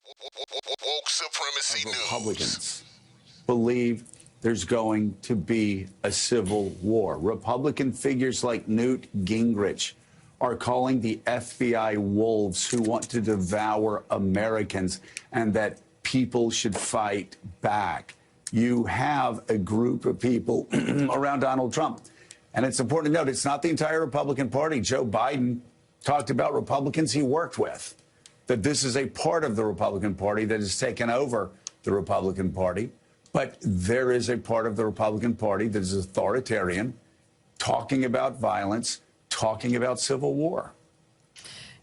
Woke supremacy news. Republicans believe there's going to be a civil war. Republican figures like Newt Gingrich are calling the FBI wolves who want to devour Americans, and that people should fight back. You have a group of people around Donald Trump. And it's important to note, it's not the entire Republican Party. Joe Biden talked about Republicans he worked with, that this is a part of the Republican Party that has taken over the Republican Party. But there is a part of the Republican Party that is authoritarian, talking about violence, talking about civil war.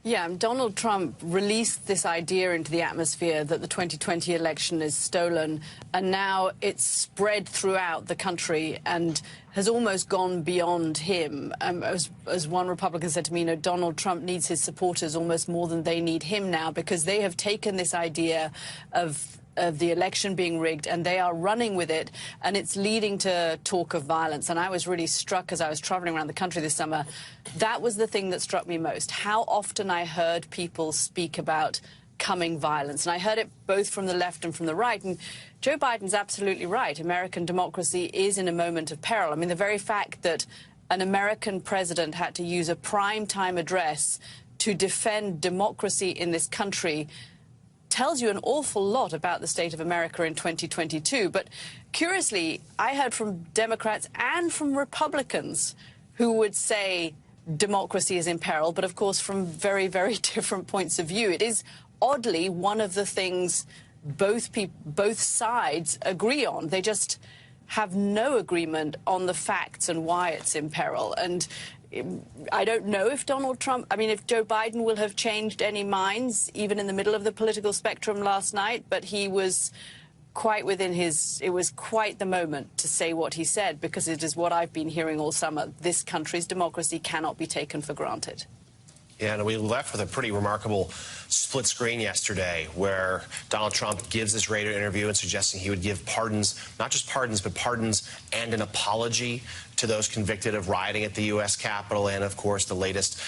Yeah, Donald Trump released this idea into the atmosphere that the 2020 election is stolen, and now it's spread throughout the country and has almost gone beyond him. As one Republican said to me, Donald Trump needs his supporters almost more than they need him now, because they have taken this idea of the election being rigged, and they are running with it, and it's leading to talk of violence. And I was really struck as I was traveling around the country this summer. That was the thing that struck me most, how often I heard people speak about coming violence. And I heard it both from the left and from the right. And Joe Biden's absolutely right. American democracy is in a moment of peril. I mean, the very fact that an American president had to use a primetime address to defend democracy in this country tells you an awful lot about the state of America in 2022. But curiously, I heard from Democrats and from Republicans who would say democracy is in peril, but of course from very, very different points of view. It is oddly one of the things both sides agree on. They just have no agreement on the facts and why it's in peril. And I don't know if Donald Trump, if Joe Biden will have changed any minds, even in the middle of the political spectrum last night, but he was quite it was quite the moment to say what he said, because it is what I've been hearing all summer. This country's democracy cannot be taken for granted. Yeah, and we left with a pretty remarkable split screen yesterday where Donald Trump gives this radio interview and suggesting he would give pardons, not just pardons, but pardons and an apology to those convicted of rioting at the U.S. Capitol, and, of course, the latest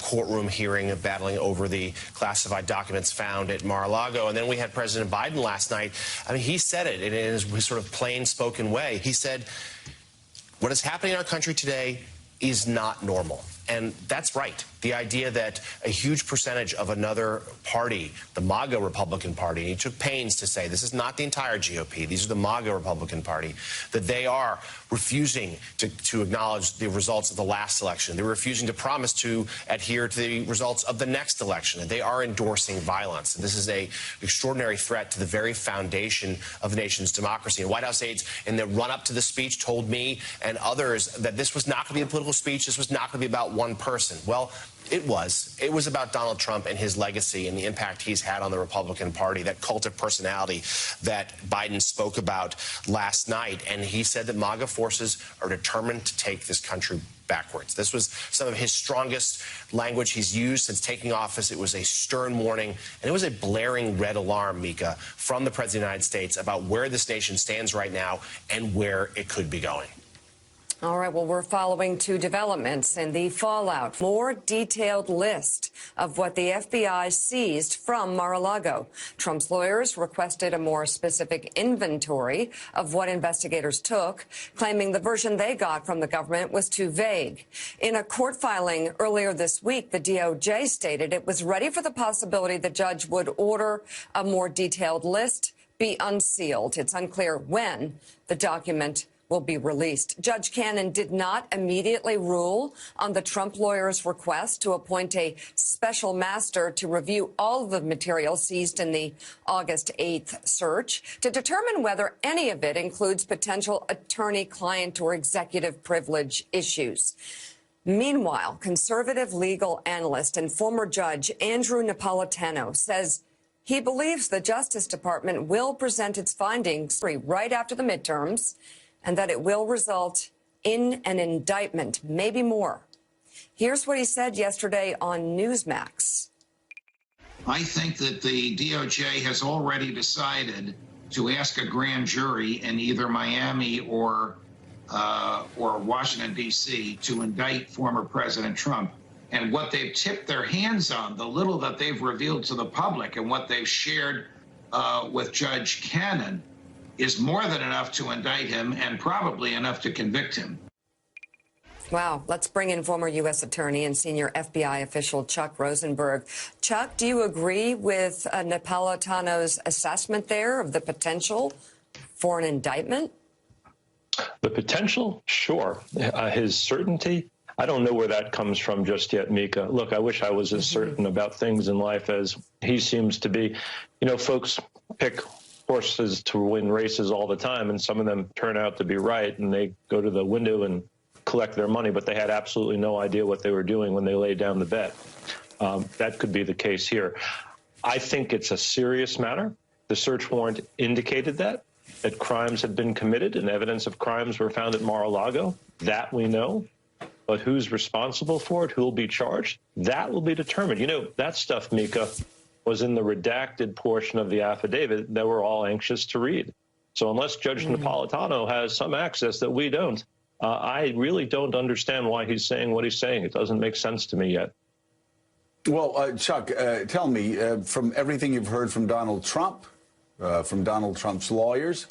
courtroom hearing of battling over the classified documents found at Mar-a-Lago. And then we had President Biden last night. He said it in his sort of plain-spoken way. He said, what is happening in our country today is not normal. And that's right. The idea that a huge percentage of another party, the MAGA Republican Party, and he took pains to say this is not the entire GOP, these are the MAGA Republican Party, that they are refusing to acknowledge the results of the last election. They're refusing to promise to adhere to the results of the next election. And they are endorsing violence. And this is an extraordinary threat to the very foundation of the nation's democracy. And White House aides, in the run-up to the speech, told me and others that this was not going to be a political speech. This was not going to be about one person. Well, it was. It was about Donald Trump and his legacy and the impact he's had on the Republican Party, that cult of personality that Biden spoke about last night. And he said that MAGA forces are determined to take this country backwards. This was some of his strongest language he's used since taking office. It was a stern warning, and it was a blaring red alarm, Mika, from the President of the United States about where this nation stands right now and where it could be going. All right, well, we're following two developments in the fallout. More detailed list of what the FBI seized from Mar-a-Lago. Trump's lawyers requested a more specific inventory of what investigators took, claiming the version they got from the government was too vague. In a court filing earlier this week, the DOJ stated it was ready for the possibility the judge would order a more detailed list be unsealed. It's unclear when the document will be released. Judge Cannon did not immediately rule on the Trump lawyers' request to appoint a special master to review all of the material seized in the August 8th search to determine whether any of it includes potential attorney-client or executive privilege issues. Meanwhile, conservative legal analyst and former judge Andrew Napolitano says he believes the Justice Department will present its findings right after the midterms, and that it will result in an indictment, maybe more. Here's what he said yesterday on Newsmax. I think that the DOJ has already decided to ask a grand jury in either Miami or Washington, D.C. to indict former President Trump. And what they've tipped their hands on, the little that they've revealed to the public and what they've shared with Judge Cannon is more than enough to indict him and probably enough to convict him. Wow. Let's bring in former U.S. Attorney and senior FBI official Chuck Rosenberg. Chuck, do you agree with Napolitano's assessment there of the potential for an indictment? The potential? Sure. His certainty? I don't know where that comes from just yet, Mika. Look, I wish I was as certain about things in life as he seems to be. You know, folks pick horses to win races all the time, and some of them turn out to be right, and they go to the window and collect their money, but they had absolutely no idea what they were doing when they laid down the bet. That could be the case here. I think it's a serious matter. The search warrant indicated that crimes had been committed and evidence of crimes were found at Mar-a-Lago. That we know. But who's responsible for it, who will be charged, that will be determined. You know, that stuff, Mika, was in the redacted portion of the affidavit that we're all anxious to read. So unless Judge Napolitano has some access that we don't, I really don't understand why he's saying what he's saying. It doesn't make sense to me yet. Well, Chuck, tell me, from everything you've heard from Donald Trump, from Donald Trump's lawyers,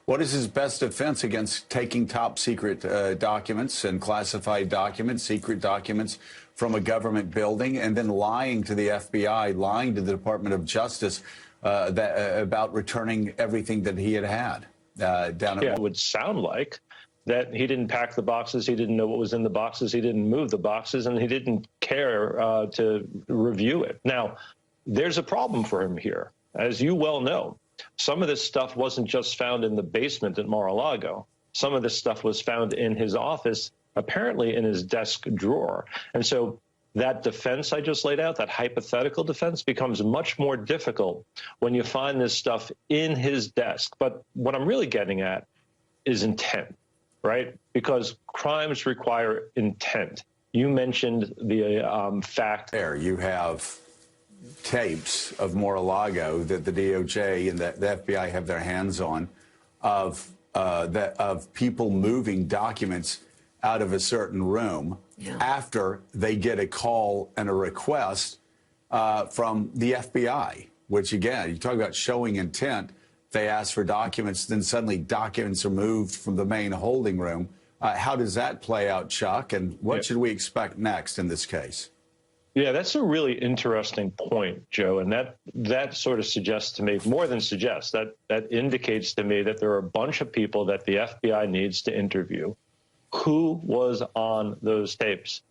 what is his best defense against taking top secret documents and classified documents, secret documents from a government building, and then lying to the FBI, lying to the Department of Justice about returning everything that he had down at... Yeah, it would sound like that he didn't pack the boxes, he didn't know what was in the boxes, he didn't move the boxes, and he didn't care to review it. Now, there's a problem for him here. As you well know, some of this stuff wasn't just found in the basement at Mar-a-Lago. Some of this stuff was found in his office, apparently in his desk drawer. And so that defense I just laid out, that hypothetical defense, becomes much more difficult when you find this stuff in his desk. But what I'm really getting at is intent, right? Because crimes require intent. You mentioned the fact... There, you have tapes of Mar-a-Lago that the DOJ and the FBI have their hands on of people moving documents out of a certain room after they get a call and a request from the FBI, which, again, you talk about showing intent. They ask for documents, then suddenly documents are moved from the main holding room. How does that play out, Chuck? And what should we expect next in this case? Yeah, that's a really interesting point, Joe. And that sort of suggests to me, more than suggests, that indicates to me that there are a bunch of people that the FBI needs to interview. Who was on those tapes?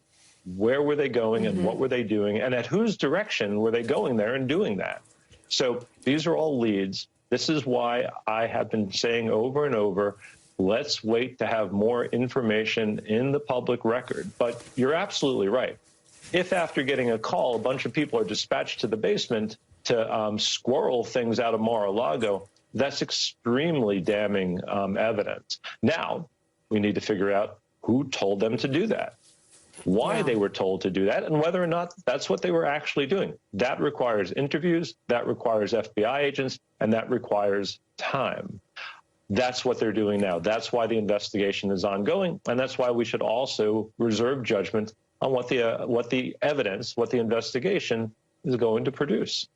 Where were they going and what were they doing? And at whose direction were they going there and doing that? So these are all leads. This is why I have been saying over and over, let's wait to have more information in the public record. But you're absolutely right. If after getting a call, a bunch of people are dispatched to the basement to squirrel things out of Mar-a-Lago, that's extremely damning evidence. Now, we need to figure out who told them to do that, why they were told to do that, and whether or not that's what they were actually doing. That requires interviews, that requires FBI agents, and that requires time. That's what they're doing now. That's why the investigation is ongoing, and that's why we should also reserve judgment on what the evidence, what the investigation is going to produce.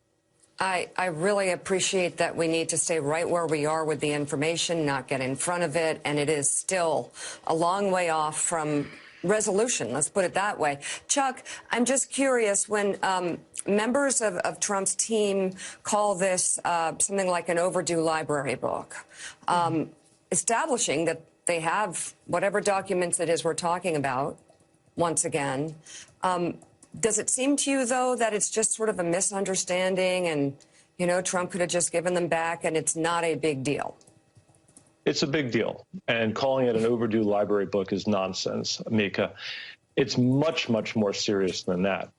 I really appreciate that we need to stay right where we are with the information, not get in front of it, and it is still a long way off from resolution, let's put it that way. Chuck, I'm just curious, when members of Trump's team call this something like an overdue library book, establishing that they have whatever documents it is we're talking about, once again. Does it seem to you, though, that it's just sort of a misunderstanding and, you know, Trump could have just given them back and it's not a big deal? It's a big deal. And calling it an overdue library book is nonsense, Mika. It's much, much more serious than that.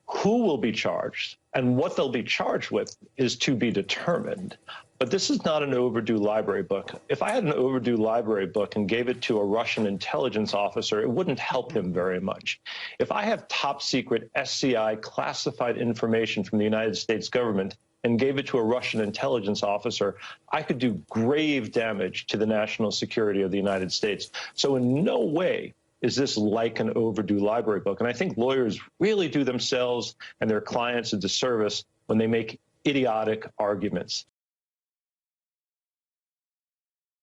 Who will be charged and what they'll be charged with is to be determined. But this is not an overdue library book. If I had an overdue library book and gave it to a Russian intelligence officer, it wouldn't help him very much. If I have top secret SCI classified information from the United States government and gave it to a Russian intelligence officer, I could do grave damage to the national security of the United States. So in no way is this like an overdue library book. And I think lawyers really do themselves and their clients a disservice when they make idiotic arguments.